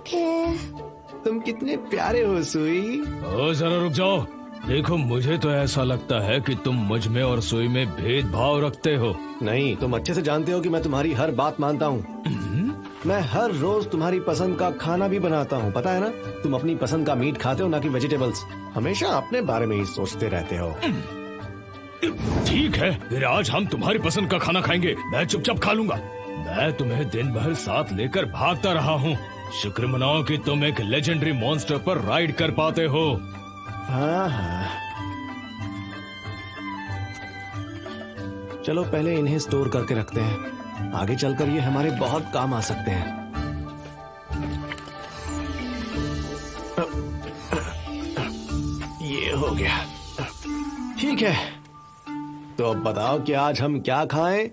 ठीक है। तुम कितने प्यारे हो सुई। ओ जरा रुक जाओ। देखो मुझे तो ऐसा लगता है कि तुम मुझ में और सुई में भेदभाव रखते हो। नहीं, तुम अच्छे से जानते हो कि मैं तुम्हारी हर बात मानता हूँ। मैं हर रोज तुम्हारी पसंद का खाना भी बनाता हूँ, पता है ना। तुम अपनी पसंद का मीट खाते हो, ना कि वेजिटेबल्स। हमेशा अपने बारे में ही सोचते रहते हो। ठीक है, फिर आज हम तुम्हारी पसंद का खाना खाएंगे। मैं चुपचाप खा लूंगा। मैं तुम्हें दिन भर साथ लेकर भागता रहा हूँ। शुक्र मनाओ कि तुम एक लेजेंडरी मॉन्स्टर पर राइड कर पाते हो। हाँ हाँ, चलो पहले इन्हें स्टोर करके रखते हैं। आगे चलकर ये हमारे बहुत काम आ सकते हैं। ये हो गया। ठीक है, तो अब बताओ कि आज हम क्या खाएं?